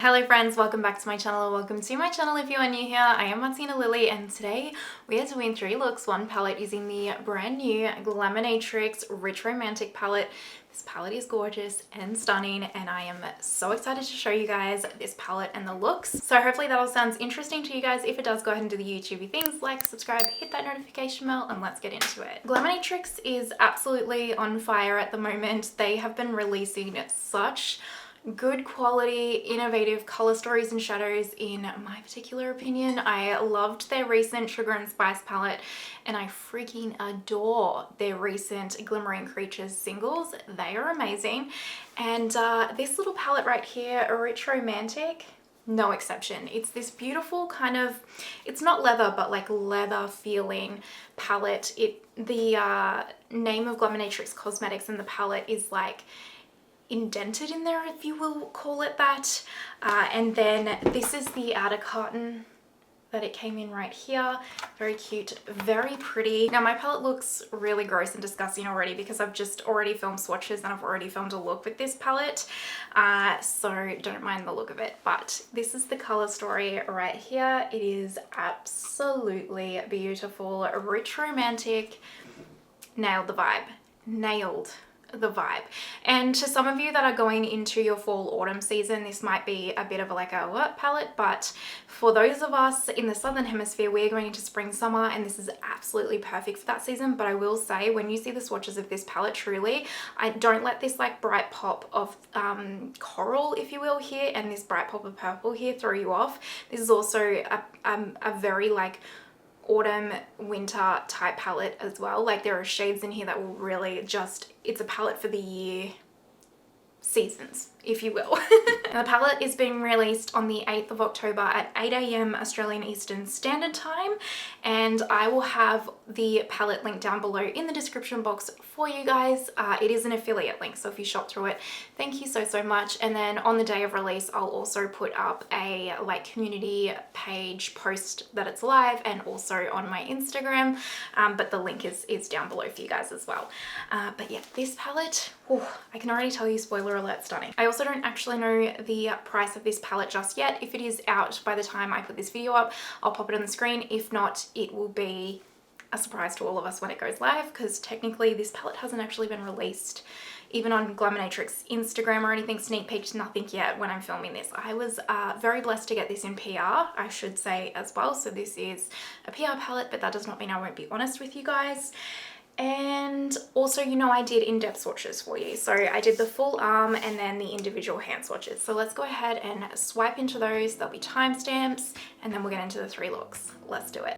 Hello friends, welcome back to my channel, or welcome to my channel if you are new here. I am Martina Lily and today we are doing 3 looks, 1 palette using the brand new Glaminatrix Rich Romantic palette. This palette is gorgeous and stunning and I am so excited to show you guys this palette and the looks. So hopefully that all sounds interesting to you guys. If it does, go ahead and do the YouTubey things, like, subscribe, hit that notification bell, and let's get into it. Glaminatrix is absolutely on fire at the moment. They have been releasing such good quality, innovative color stories and shadows in my particular opinion. I loved their recent Sugar and Spice palette and I freaking adore their recent Glimmering Creatures singles. They are amazing. And this little palette right here, Rich Romantic, no exception. It's this beautiful kind of, it's not leather, but like leather feeling palette. The name of Glaminatrix Cosmetics in the palette is like indented in there, if you will call it that. And then this is the outer carton that it came in right here. Very cute, very pretty. Now my palette looks really gross and disgusting already because I've just already filmed swatches and I've already filmed a look with this palette. So don't mind the look of it, but this is the color story right here. It is absolutely beautiful. Rich Romantic, nailed the vibe, nailed the vibe. And to some of you that are going into your fall autumn season, this might be a bit of like a what palette, but for those of us in the southern hemisphere, we're going into spring summer and this is absolutely perfect for that season. But I will say, when you see the swatches of this palette, truly, I don't let this like bright pop of coral, if you will, here, and this bright pop of purple here throw you off. This is also a very like autumn winter type palette as well. Like there are shades in here that will really just, it's a palette for the year seasons, if you will. The palette is being released on the 8th of October at 8 AM Australian Eastern Standard Time, and I will have the palette link down below in the description box for you guys. It is an affiliate link, so if you shop through it, thank you so much. And then on the day of release, I'll also put up a like community page post that it's live, and also on my Instagram, but the link is down below for you guys as well. But yeah, this palette, I can already tell you, spoiler alert, stunning. I also don't actually know the price of this palette just yet. If it is out by the time I put this video up, I'll pop it on the screen. If not, it will be a surprise to all of us when it goes live, because technically this palette hasn't actually been released even on Glaminatrix Instagram or anything, sneak peeked, nothing yet when I'm filming this. I was very blessed to get this in PR, I should say as well. So this is a PR palette, but that does not mean I won't be honest with you guys. And also, you know, I did in-depth swatches for you. So I did the full arm and then the individual hand swatches. So let's go ahead and swipe into those. There'll be timestamps and then we'll get into the 3 looks. Let's do it.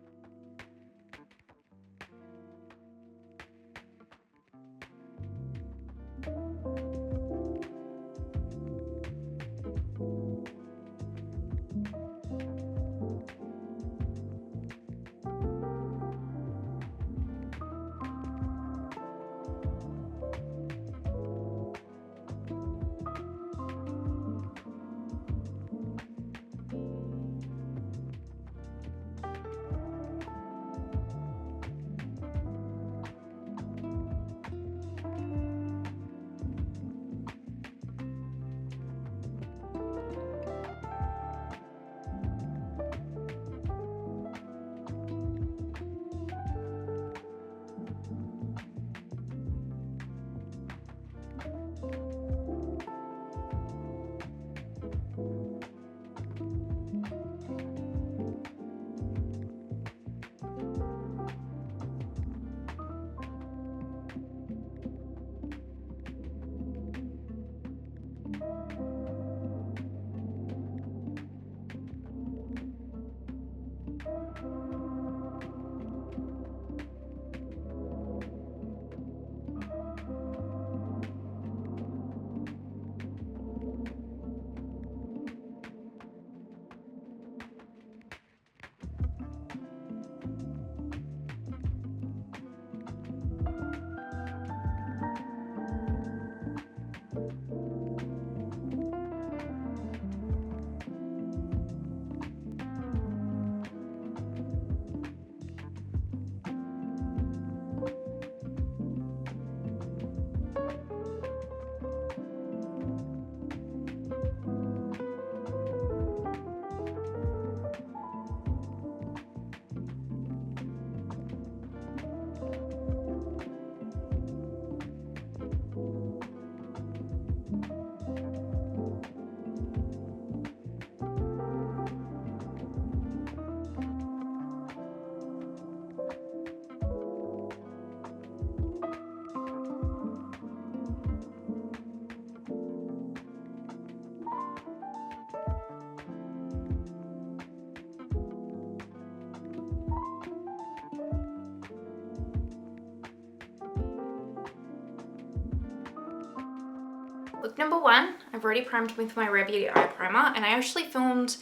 Look number 1, I've already primed with my Rare Beauty Eye Primer, and I actually filmed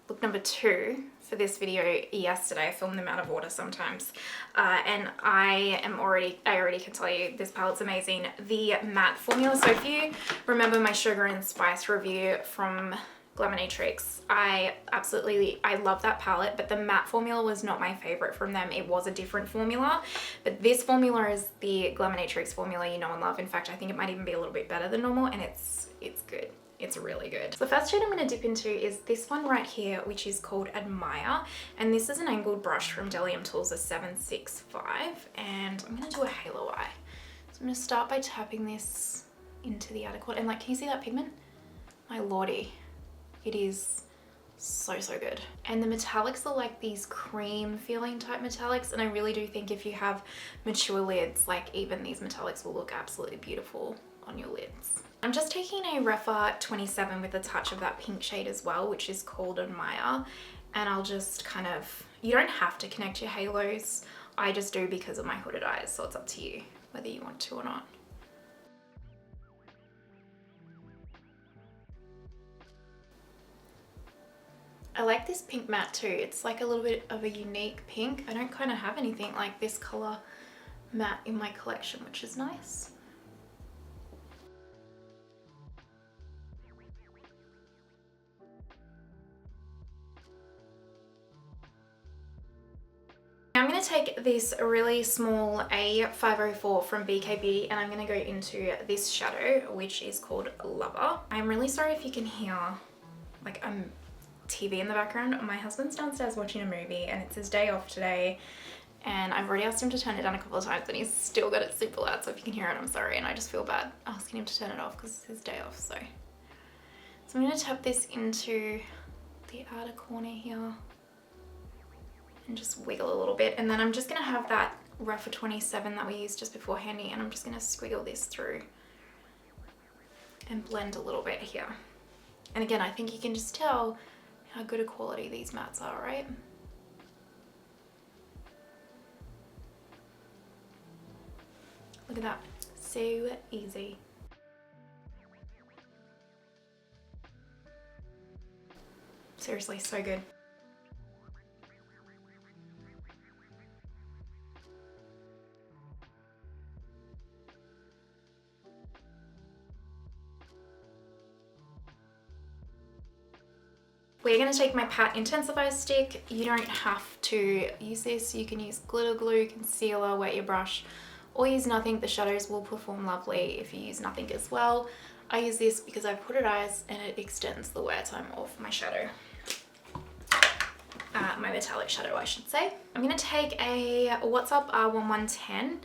look number 2 for this video yesterday. I film them out of order sometimes. And I already can tell you this palette's amazing. The matte formula, so if you remember my Sugar and Spice review from Glaminatrix, I love that palette, but the matte formula was not my favorite from them. It was a different formula, but this formula is the Glaminatrix formula you know and love. In fact, I think it might even be a little bit better than normal, and it's good. It's really good. So the first shade I'm going to dip into is this one right here, which is called Admire, and this is an angled brush from Delium Tools, a 765, and I'm going to do a halo eye. So I'm going to start by tapping this into the outer corner, and like, can you see that pigment? My lordy, it is so good. And the metallics are like these cream feeling type metallics, and I really do think if you have mature lids, like even these metallics will look absolutely beautiful on your lids. I'm just taking a Rephr 27 with a touch of that pink shade as well, which is called Admire, and I'll just kind of, you don't have to connect your halos, I just do because of my hooded eyes, so it's up to you whether you want to or not. I like this pink matte too. It's like a little bit of a unique pink. I don't kind of have anything like this color matte in my collection, which is nice. I'm going to take this really small A504 from BK Beauty, and I'm going to go into this shadow, which is called Lover. I'm really sorry if you can hear like TV in the background. My husband's downstairs watching a movie, and it's his day off today, and I've already asked him to turn it down a couple of times, and he's still got it super loud, so if you can hear it, I'm sorry, and I just feel bad asking him to turn it off because it's his day off. So I'm going to tap this into the outer corner here and just wiggle a little bit, and then I'm just going to have that Rephr 27 that we used just before handy, and I'm just going to squiggle this through and blend a little bit here. And again, I think you can just tell how good a quality these mattes are, right? Look at that, so easy. Seriously, so good. We're going to take my Pat Intensifier stick. You don't have to use this. You can use glitter glue, concealer, wet your brush, or use nothing. The shadows will perform lovely if you use nothing as well. I use this because I have hooded eyes and it extends the wear time of my shadow. My metallic shadow, I should say. I'm going to take a What's Up R1110,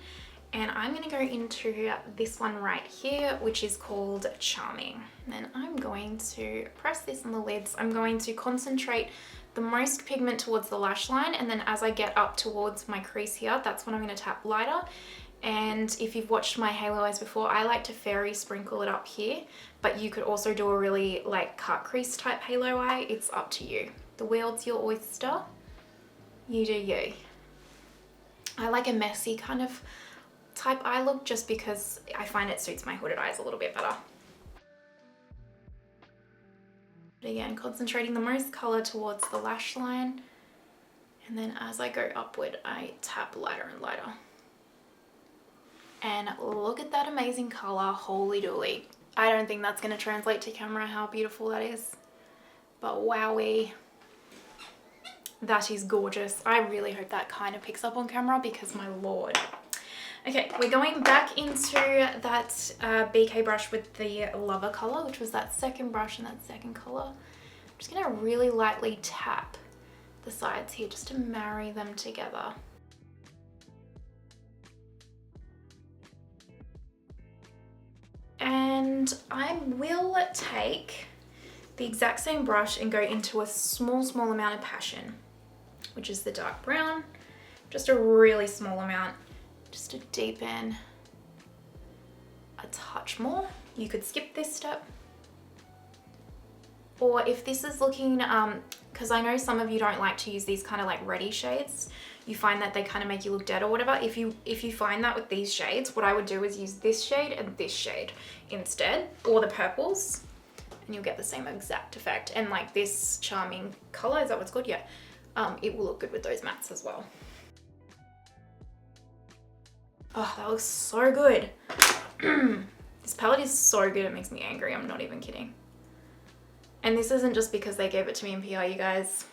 and I'm going to go into this one right here, which is called Charming. And I'm going to press this on the lids. I'm going to concentrate the most pigment towards the lash line, and then as I get up towards my crease here, that's when I'm going to tap lighter. And if you've watched my halo eyes before, I like to fairy sprinkle it up here, but you could also do a really like cut crease type halo eye. It's up to you. The world's your oyster. You do you. I like a messy kind of type eye look just because I find it suits my hooded eyes a little bit better. But again, concentrating the most color towards the lash line, and then as I go upward, I tap lighter and lighter. And look at that amazing color, holy dooly. I don't think that's going to translate to camera how beautiful that is, but wowee. That is gorgeous. I really hope that kind of picks up on camera because my lord. Okay, we're going back into that BK brush with the Lover color, which was that second brush and that second color. I'm just going to really lightly tap the sides here just to marry them together. And I will take the exact same brush and go into a small amount of Passion, which is the dark brown, just a really small amount, just to deepen a touch more. You could skip this step, or if this is looking because I know some of you don't like to use these kind of like reddy shades. You find that they kind of make you look dead or whatever. If you find that with these shades, what I would do is use this shade and this shade instead, or the purples, and you'll get the same exact effect. And like this charming color, is that what's called? Yeah. It will look good with those mattes as well. Oh, that looks so good. This palette is so good, it makes me angry. I'm not even kidding. And this isn't just because they gave it to me in PR, you guys.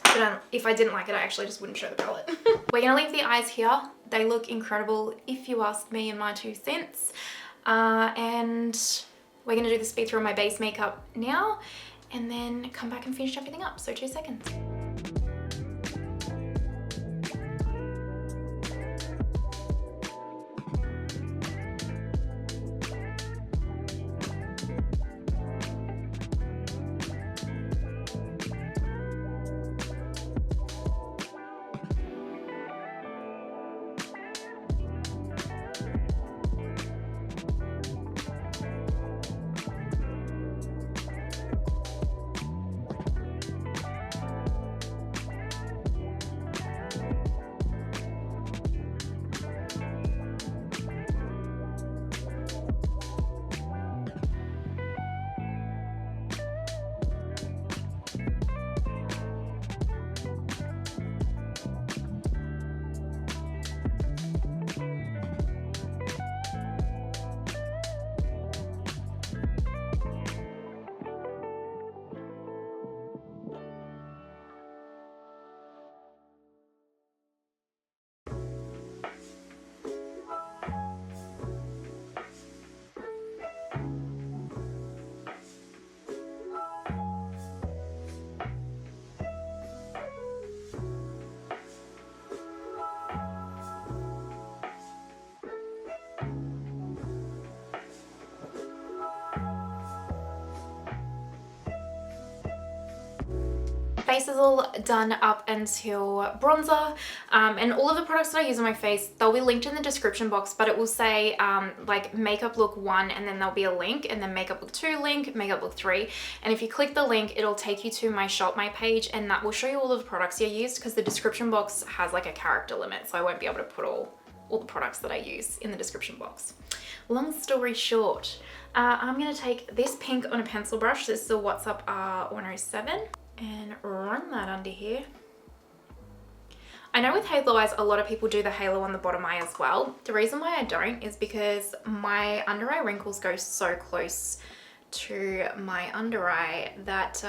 But if I didn't like it, I actually just wouldn't show the palette. We're gonna leave the eyes here. They look incredible if you ask me in my 2 cents. And we're gonna do the speed through on my base makeup now and then come back and finish everything up. So 2 seconds. Face is all done up until bronzer, and all of the products that I use on my face, they'll be linked in the description box, but it will say like makeup look 1, and then there'll be a link, and then makeup look 2 link, makeup look 3, and if you click the link, it'll take you to my shop my page, and that will show you all of the products you used, because the description box has like a character limit, so I won't be able to put all the products that I use in the description box. Long story short, I'm gonna take this pink on a pencil brush. This is the What's Up R107. And run that under here. I know with halo eyes, a lot of people do the halo on the bottom eye as well. The reason why I don't is because my under eye wrinkles go so close to my under eye that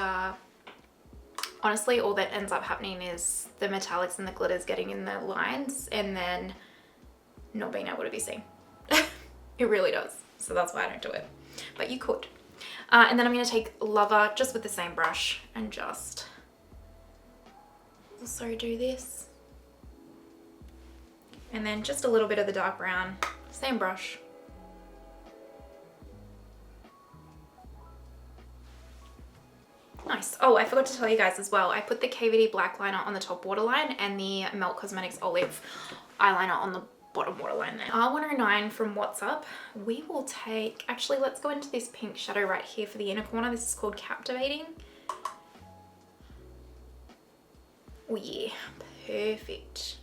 honestly all that ends up happening is the metallics and the glitters getting in the lines and then not being able to be seen. It really does. So that's why I don't do it. But you could. And then I'm going to take Lover just with the same brush and just also do this. And then just a little bit of the dark brown, same brush. Nice. Oh, I forgot to tell you guys as well, I put the KVD black liner on the top waterline and the Melt Cosmetics Olive eyeliner on the bottom waterline there. R109 from What's Up. We will take, actually let's go into this pink shadow right here for the inner corner. This is called Captivating. Oh yeah, perfect.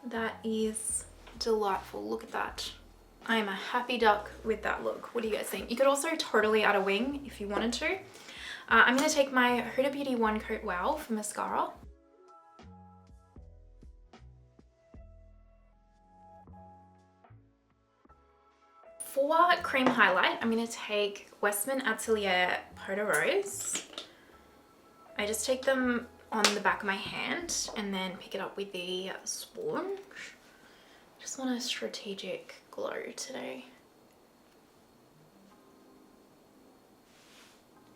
That is delightful. Look at that. I am a happy duck with that look. What do you guys think? You could also totally add a wing if you wanted to. I'm going to take my Huda Beauty One Coat Wow for mascara. For cream highlight, I'm going to take Westman Atelier Peau de Rose. I just take them on the back of my hand and then pick it up with the sponge. Just want a strategic glow today.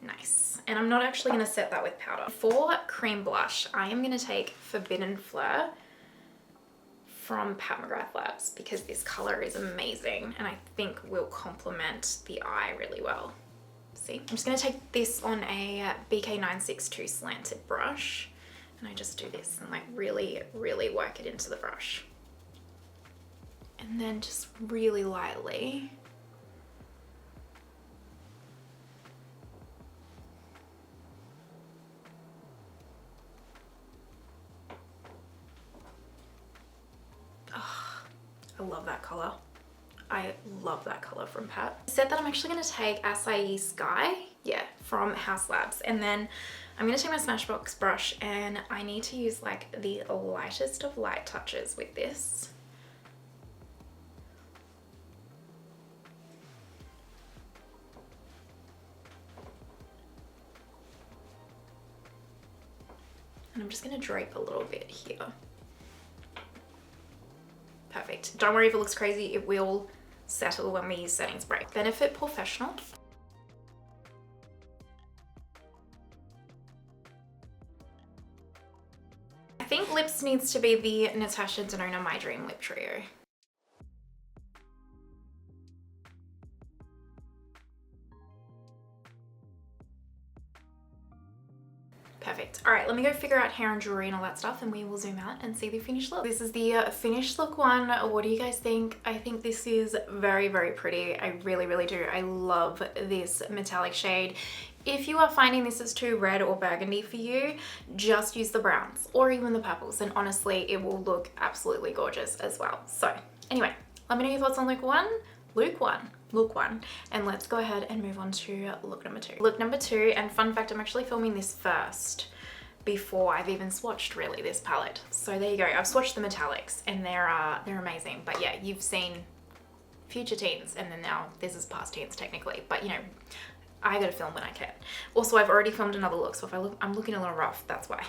Nice. And I'm not actually going to set that with powder. For cream blush, I am going to take Forbidden Fleur from Pat McGrath Labs because this color is amazing and I think will complement the eye really well. See, I'm just going to take this on a BK962 slanted brush and I just do this and like really work it into the brush. And then just really lightly love that color. I love that color from Pat. I said that I'm actually going to take Acai Sky, yeah, from House Labs, and then I'm going to take my Smashbox brush, and I need to use like the lightest of light touches with this. And I'm just going to drape a little bit here. Perfect. Don't worry if it looks crazy, it will settle when we use setting spray. Benefit Professional. I think lips needs to be the Natasha Denona My Dream Lip Trio. Perfect. All right, let me go figure out hair and jewelry and all that stuff, and we will zoom out and see the finished look. This is the finished look one. What do you guys think? I think this is very, very pretty. I really, really do. I love this metallic shade. If you are finding this is too red or burgundy for you, just use the browns or even the purples, and honestly, it will look absolutely gorgeous as well. So anyway, let me know your thoughts on look one, and let's go ahead and move on to look number two. Look number two, and fun fact, I'm actually filming this first before I've even swatched really this palette. So there you go. I've swatched the metallics and they're amazing. But yeah, you've seen future teens, and then now this is past teens technically, but you know, I gotta film when I can. Also, I've already filmed another look, so if I'm looking a little rough, that's why.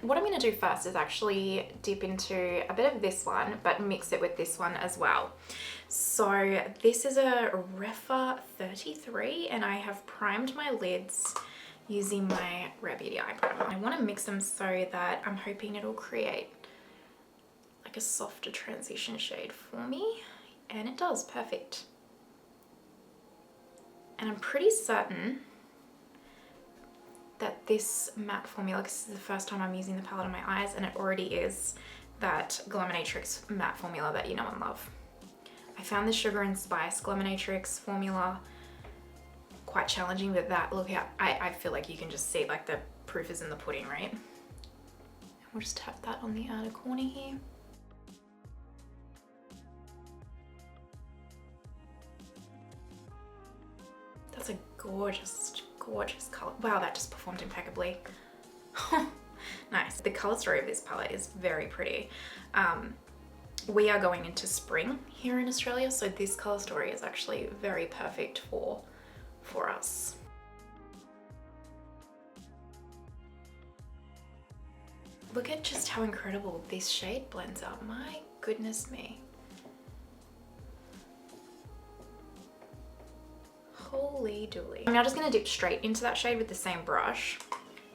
What I'm gonna do first is actually dip into a bit of this one, but mix it with this one as well. So this is a Rephr 33, and I have primed my lids using my Rare Beauty Eye Primer. I wanna mix them so that I'm hoping it'll create like a softer transition shade for me, and it does, perfect. And I'm pretty certain that this matte formula, because this is the first time I'm using the palette on my eyes, and it already is that Glaminatrix matte formula that you know and love. I found the Sugar and Spice Glaminatrix formula quite challenging, but that, look how, I feel like you can just see like the proof is in the pudding, right? And we'll just tap that on the outer corner here. That's a gorgeous, gorgeous color. Wow, that just performed impeccably. Nice. The color story of this palette is very pretty. We are going into spring here in Australia, so this color story is actually very perfect for us. Look at just how incredible this shade blends out. My goodness me. Holy dooly. I'm now just going to dip straight into that shade with the same brush,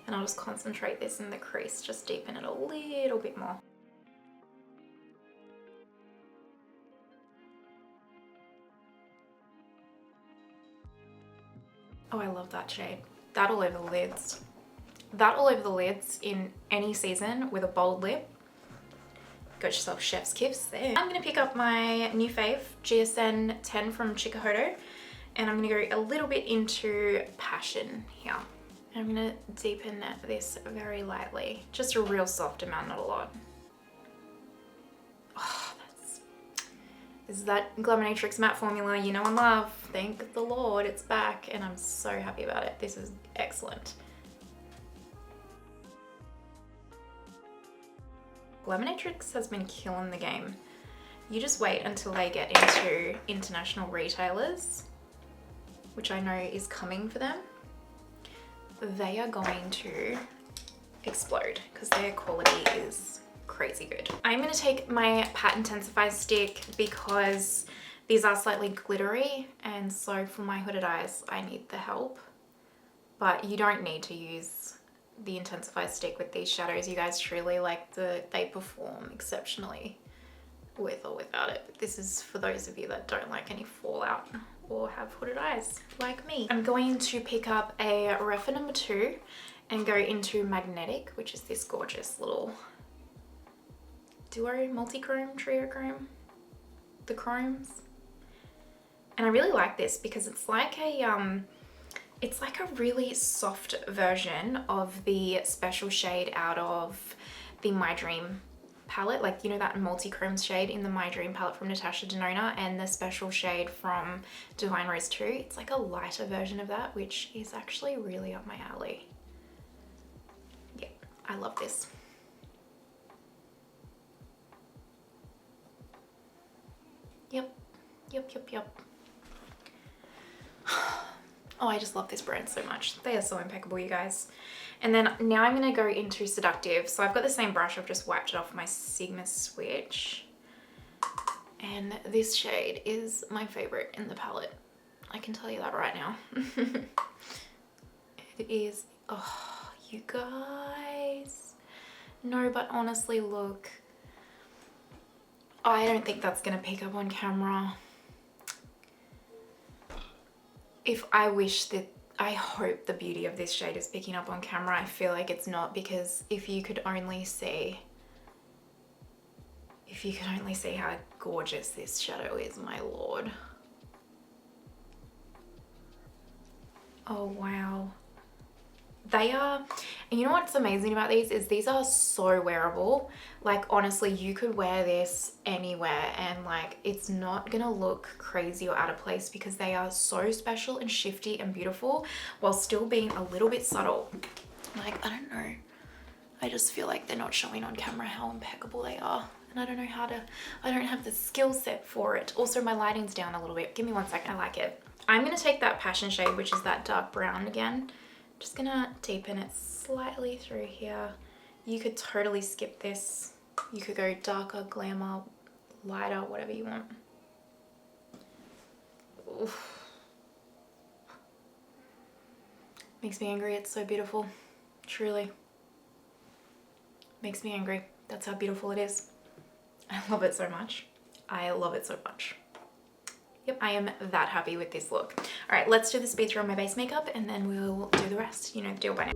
and I'll just concentrate this in the crease, just deepen it a little bit more. Oh, I love that shade. That all over the lids. That all over the lids in any season with a bold lip. Got yourself chef's kiss there. I'm going to pick up my new fave, GSN 10 from Chikuhodo. And I'm going to go a little bit into Passion here. And I'm going to deepen this very lightly. Just a real soft amount, not a lot. Oh, this is that Glaminatrix matte formula you know and love. Thank the Lord it's back, and I'm so happy about it. This is excellent. Glaminatrix has been killing the game. You just wait until they get into international retailers, which I know is coming for them. They are going to explode because their quality is crazy good. I'm going to take my Pat Intensify stick because these are slightly glittery, and so for my hooded eyes I need the help. But you don't need to use the Intensify stick with these shadows. You guys truly they perform exceptionally with or without it. But this is for those of you that don't like any fallout or have hooded eyes like me. I'm going to pick up a Rephr number 2 and go into Magnetic, which is this gorgeous little duo multi-chrome, trio chrome, the chromes. And I really like this because it's like a really soft version of the special shade out of the My Dream palette, like, you know, that multi-chrome shade in the My Dream palette from Natasha Denona and the special shade from Divine Rose 2. It's like a lighter version of that, which is actually really up my alley. Yeah, I love this. Yep. Oh, I just love this brand so much. They are so impeccable, you guys. And then now I'm going to go into Seductive. So I've got the same brush. I've just wiped it off my Sigma Switch. And this shade is my favorite in the palette. I can tell you that right now. It is, oh, you guys. No, but honestly, look. I don't think that's going to pick up on camera. I hope the beauty of this shade is picking up on camera. I feel like it's not, because if you could only see how gorgeous this shadow is, my lord. Oh, wow. They are, and you know what's amazing about these are so wearable. Like, honestly, you could wear this anywhere and like it's not gonna look crazy or out of place, because they are so special and shifty and beautiful while still being a little bit subtle. Like, I don't know, I just feel like they're not showing on camera how impeccable they are, and I don't know how to, I don't have the skill set for it. Also, my lighting's down a little bit. Give me 1 second. I like it. I'm gonna take that passion shade, which is that dark brown again. Just gonna deepen it slightly through here. You could totally skip this. You could go darker, glamour, lighter, whatever you want. Oof. Makes me angry. It's so beautiful. Truly. Makes me angry. That's how beautiful it is. I love it so much. I love it so much. Yep, I am that happy with this look. All right, let's do the speed through on my base makeup and then we'll do the rest. You know the deal by now.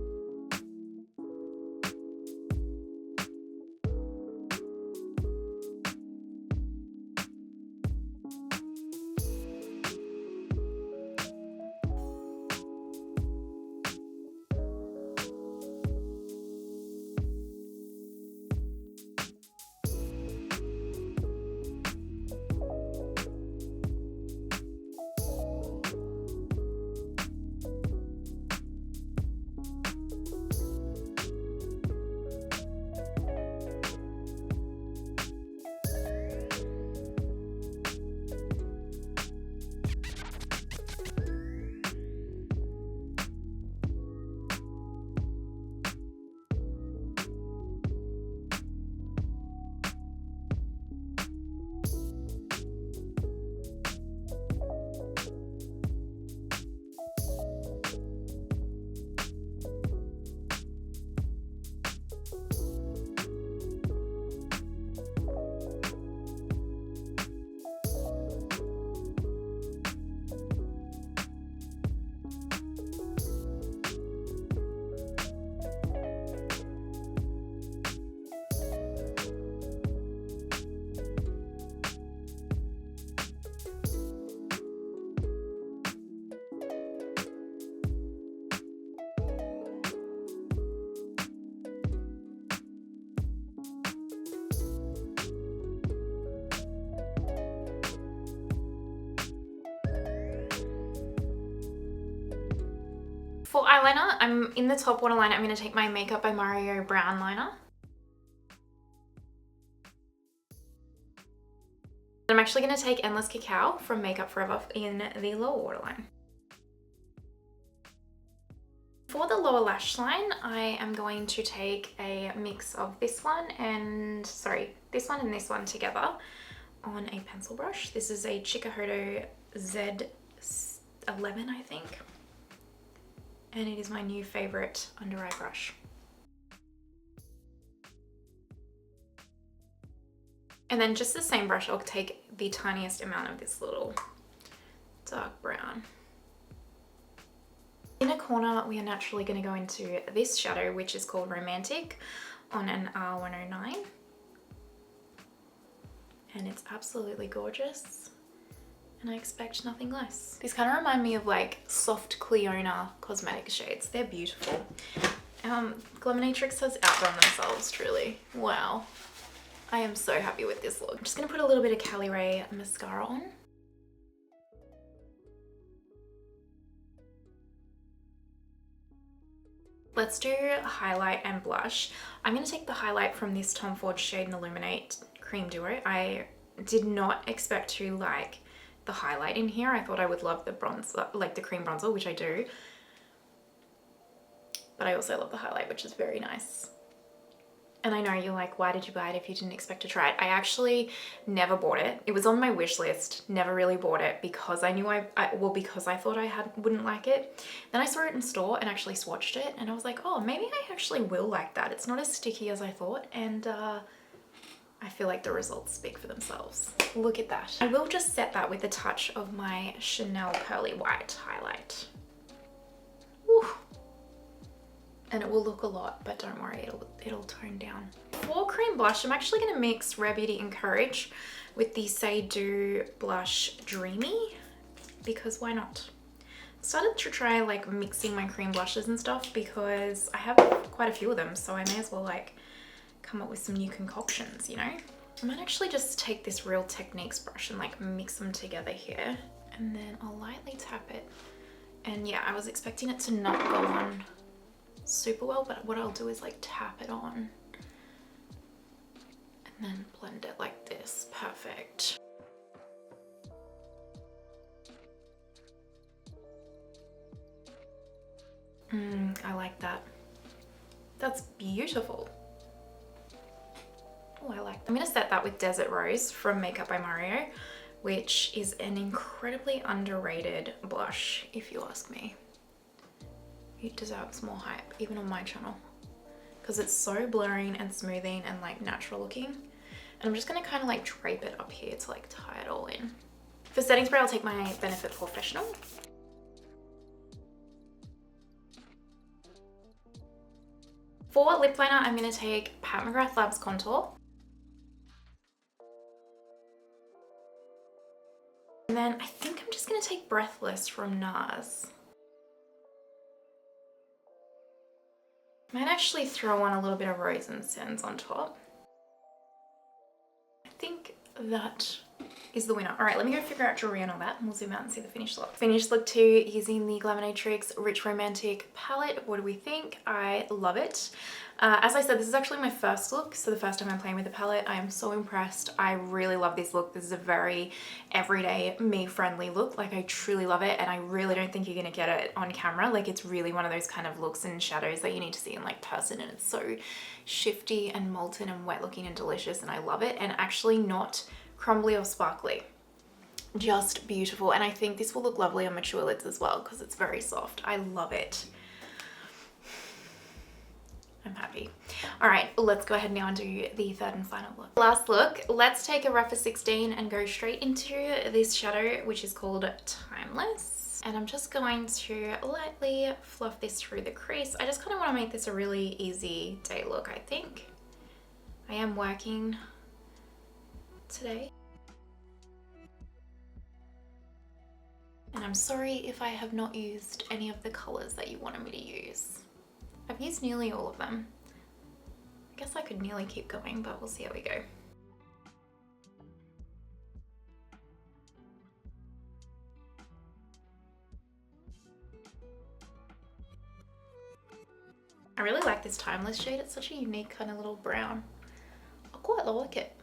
For eyeliner, I'm in the top waterline. I'm going to take my Makeup by Mario brown liner. I'm actually going to take Endless Cacao from Makeup Forever in the lower waterline. For the lower lash line, I am going to take a mix of this one and this one together on a pencil brush. This is a Chikuhodo Z11, I think. And it is my new favorite under eye brush. And then just the same brush, I'll take the tiniest amount of this little dark brown. In a corner, we are naturally going to go into this shadow, which is called Romantic, on an R109. And it's absolutely gorgeous. And I expect nothing less. These kind of remind me of like soft Cleona cosmetic shades. They're beautiful. Glaminatrix has outdone themselves, truly. Wow. I am so happy with this look. I'm just gonna put a little bit of Cali Ray mascara on. Let's do highlight and blush. I'm gonna take the highlight from this Tom Ford Shade and Illuminate Cream Duo. I did not expect to like the highlight in here. I thought I would love the bronzer, like the cream bronzer, which I do. But I also love the highlight, which is very nice. And I know you're like, why did you buy it if you didn't expect to try it? I actually never bought it. It was on my wish list, never really bought it because I knew because I thought I wouldn't like it. Then I saw it in store and actually swatched it and I was like, oh, maybe I actually will like that. It's not as sticky as I thought, and I feel like the results speak for themselves. Look at that. I will just set that with a touch of my Chanel Pearly White highlight. Woo. And it will look a lot, but don't worry, it'll tone down. For cream blush, I'm actually gonna mix Rare Beauty Encourage with the Say Do Blush Dreamy, because why not? I started to try like mixing my cream blushes and stuff because I have quite a few of them, so I may as well like come up with some new concoctions, you know? I might actually just take this Real Techniques brush and like mix them together here, and then I'll lightly tap it. And yeah, I was expecting it to not go on super well, but what I'll do is like tap it on and then blend it like this. Perfect. I like that. That's beautiful. Oh, I like that. I'm gonna set that with Desert Rose from Makeup by Mario, which is an incredibly underrated blush, if you ask me. It deserves more hype, even on my channel, because it's so blurring and smoothing and like natural looking. And I'm just gonna kind of like drape it up here to like tie it all in. For setting spray, I'll take my Benefit Professional. For lip liner, I'm gonna take Pat McGrath Labs Contour. And then I think I'm just gonna take Breathless from NARS. Might actually throw on a little bit of Rose and Sands on top. I think that is the winner. All right, let me go figure out jewelry and all that, and we'll zoom out and see the finished look. Finished look 2 using the Glaminatrix Rich Romantic palette. What do we think? I love it. As I said, this is actually my first look, so the first time I'm playing with the palette. I am so impressed. I really love this look. This is a very everyday, me-friendly look. Like, I truly love it, and I really don't think you're gonna get it on camera. Like, it's really one of those kind of looks and shadows that you need to see in like person, and it's so shifty and molten and wet looking and delicious, and I love it. And actually not crumbly or sparkly, just beautiful. And I think this will look lovely on mature lids as well because it's very soft. I love it. I'm happy. All right, let's go ahead now and do the third and final look. Last look, let's take a Rephr 16 and go straight into this shadow, which is called Timeless. And I'm just going to lightly fluff this through the crease. I just kind of want to make this a really easy day look, I think. I am working today. And I'm sorry if I have not used any of the colors that you wanted me to use. I've used nearly all of them. I guess I could nearly keep going, but we'll see how we go. I really like this Timeless shade. It's such a unique kind of little brown. I quite like it.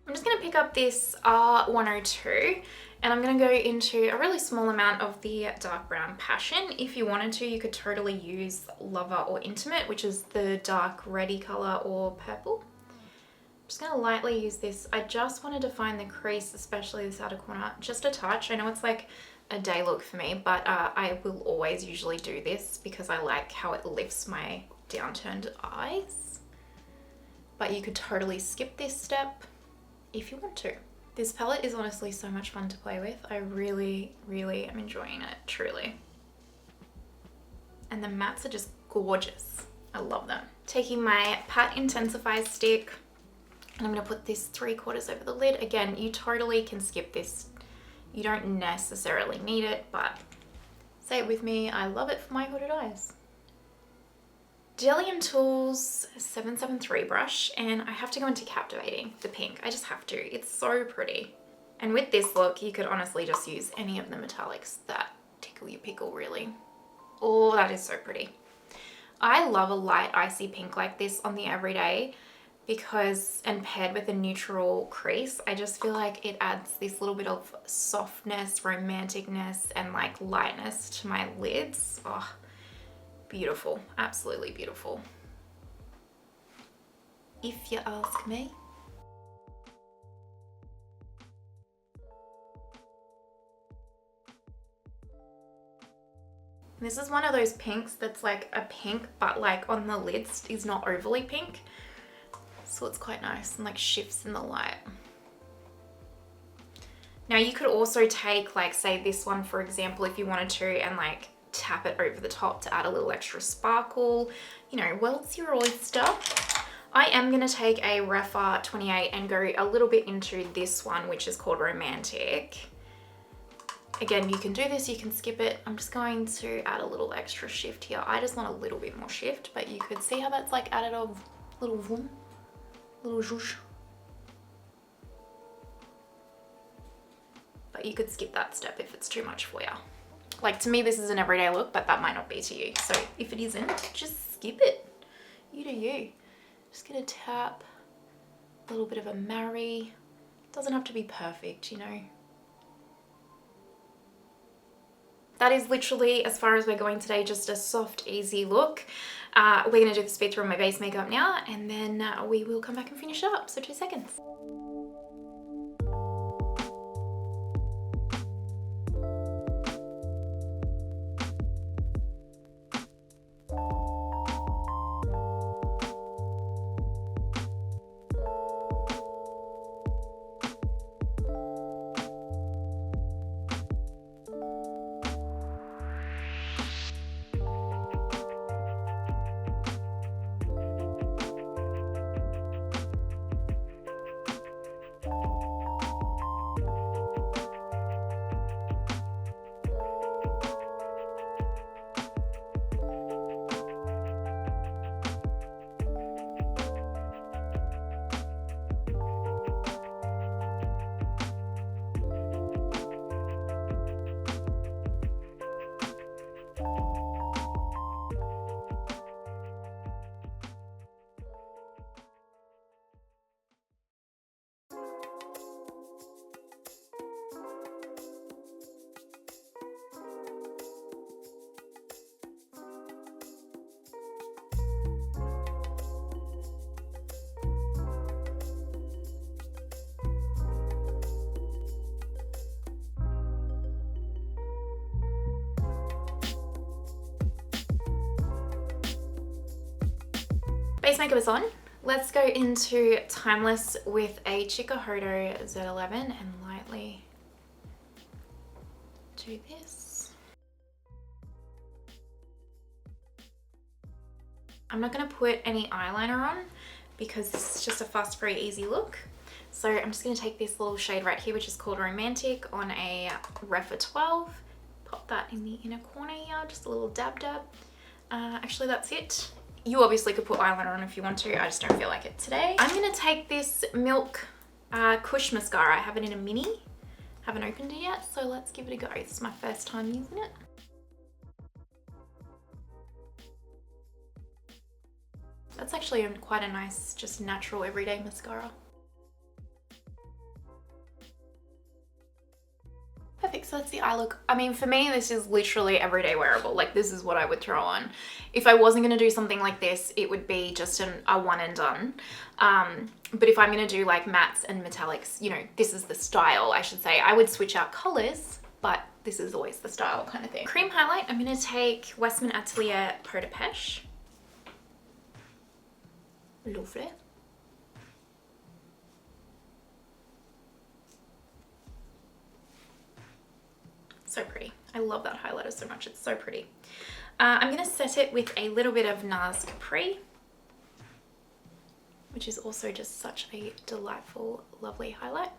I'm just going to pick up this R102 and I'm going to go into a really small amount of the dark brown Passion. If you wanted to, you could totally use Lover or Intimate, which is the dark reddy color, or purple. I'm just going to lightly use this. I just want to define the crease, especially this outer corner, just a touch. I know it's like a day look for me, but I will always usually do this because I like how it lifts my downturned eyes. But you could totally skip this step if you want to. This palette is honestly so much fun to play with. I really, really am enjoying it, truly. And the mattes are just gorgeous. I love them. Taking my Pat Intensify stick, and I'm gonna put this 3/4 over the lid. Again, you totally can skip this. You don't necessarily need it, but stay with me. I love it for my hooded eyes. Delium Tools 773 brush, and I have to go into Captivating, the pink. I just have to. It's so pretty. And with this look, you could honestly just use any of the metallics that tickle your pickle, really. Oh, that is so pretty. I love a light icy pink like this on the everyday because, and paired with a neutral crease, I just feel like it adds this little bit of softness, romanticness, and like lightness to my lids. Oh, beautiful, absolutely beautiful, if you ask me. This is one of those pinks that's like a pink, but like on the lids is not overly pink. So it's quite nice and like shifts in the light. Now you could also take, like, say this one for example, if you wanted to, and like tap it over the top to add a little extra sparkle. You know, well, it's your oyster. I am going to take a Rephr 28 and go a little bit into this one, which is called Romantic. Again, you can do this, you can skip it. I'm just going to add a little extra shift here. I just want a little bit more shift, but you could see how that's like added a little vroom, little zhoosh. But you could skip that step if it's too much for you. Like, to me, this is an everyday look, but that might not be to you. So if it isn't, just skip it. You do you. Just gonna tap a little bit of a marry. Doesn't have to be perfect, you know. That is literally, as far as we're going today, just a soft, easy look. We're going to do the speed through on my base makeup now, and then we will come back and finish up. So 2 seconds. Base makeup is on. Let's go into Timeless with a Chikuhodo Z11 and lightly do this. I'm not going to put any eyeliner on because this is just a fast, very easy look. So I'm just going to take this little shade right here, which is called Romantic, on a Rephr 12. Pop that in the inner corner here, just a little dab dab. Actually, that's it. You obviously could put eyeliner on if you want to. I just don't feel like it today. I'm going to take this Milk Kush mascara. I have it in a mini. Haven't opened it yet, so let's give it a go. This is my first time using it. That's actually quite a nice, just natural everyday mascara. Perfect, so that's the eye look. I mean, for me, this is literally everyday wearable. Like, this is what I would throw on. If I wasn't gonna do something like this, it would be just a one and done. But if I'm gonna do like mattes and metallics, you know, this is the style, I should say. I would switch out colors, but this is always the style kind of thing. Cream highlight, I'm gonna take Westman Atelier Peau de Pêche. Lovely. So pretty. I love that highlighter so much. It's so pretty. I'm going to set it with a little bit of NARS Capri, which is also just such a delightful, lovely highlight.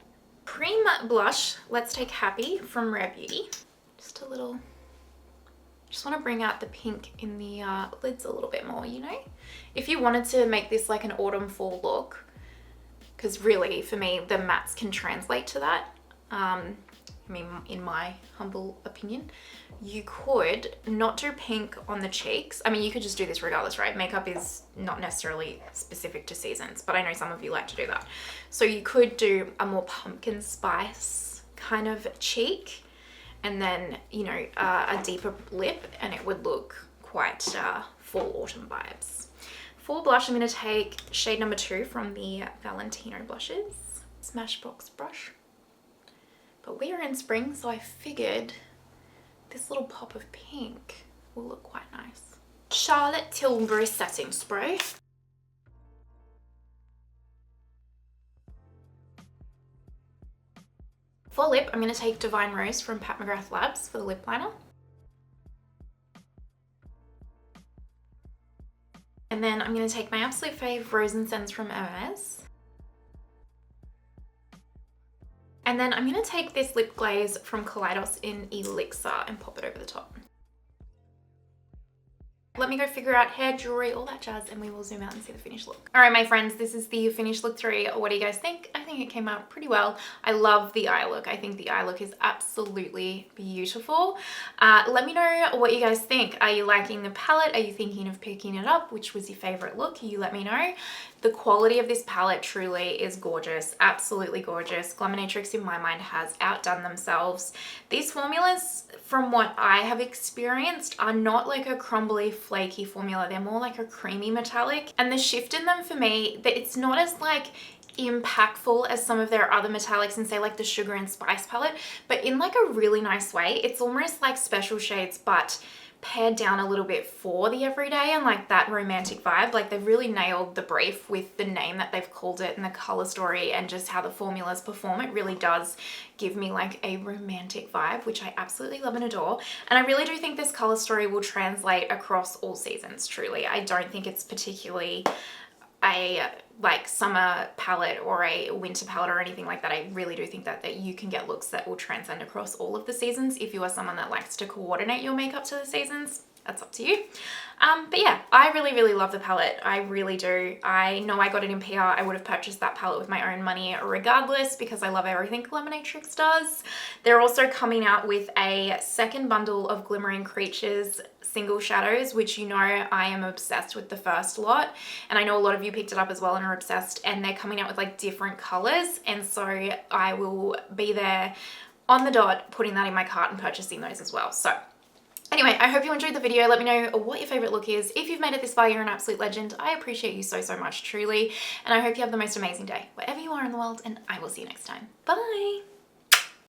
Cream blush. Let's take Happy from Rare Beauty. Just a little Just want to bring out the pink in the lids a little bit more, you know? If you wanted to make this like an autumn fall look, because really for me the mattes can translate to that, I mean, in my humble opinion, you could not do pink on the cheeks. I mean, you could just do this regardless, right? Makeup is not necessarily specific to seasons, but I know some of you like to do that. So you could do a more pumpkin spice kind of cheek, and then, you know, a deeper lip, and it would look quite fall autumn vibes. For blush, I'm going to take shade number 2 from the Valentino blushes, Smashbox brush. But we are in spring, so I figured this little pop of pink will look quite nice. Charlotte Tilbury setting spray. For lip, I'm going to take Divine Rose from Pat McGrath Labs for the lip liner. And then I'm going to take my absolute fave Rose and Scents from Hermes. And then I'm going to take this lip glaze from Kaleidos in Elixir and pop it over the top. Let me go figure out hair, jewelry, all that jazz, and we will zoom out and see the finished look. All right, my friends, this is the finished look 3. What do you guys think? I think it came out pretty well. I love the eye look. I think the eye look is absolutely beautiful. Let me know what you guys think. Are you liking the palette? Are you thinking of picking it up? Which was your favorite look? You let me know. The quality of this palette truly is gorgeous, absolutely gorgeous. Glaminatrix, in my mind, has outdone themselves. These formulas, from what I have experienced, are not like a crumbly, flaky formula. They're more like a creamy metallic. And the shift in them for me, that it's not as like impactful as some of their other metallics and say like the Sugar and Spice palette, but in like a really nice way. It's almost like special shades, but pared down a little bit for the everyday and like that romantic vibe. Like they've really nailed the brief with the name that they've called it and the color story and just how the formulas perform. It really does give me like a romantic vibe, which I absolutely love and adore. And I really do think this color story will translate across all seasons, truly. I don't think it's particularly a like summer palette or a winter palette or anything like that. I really do think that you can get looks that will transcend across all of the seasons. If you are someone that likes to coordinate your makeup to the seasons, that's up to you. But yeah, I really love the palette. I really do. I know I got it in PR. I would have purchased that palette with my own money regardless because I love everything Glaminatrix does. They're also coming out with a second bundle of Glimmering Creatures single shadows, which you know I am obsessed with the first lot. And I know a lot of you picked it up as well and are obsessed, and they're coming out with like different colors. And so I will be there on the dot putting that in my cart and purchasing those as well. So anyway, I hope you enjoyed the video. Let me know what your favorite look is. If you've made it this far, you're an absolute legend. I appreciate you so much, truly. And I hope you have the most amazing day wherever you are in the world, and I will see you next time. Bye.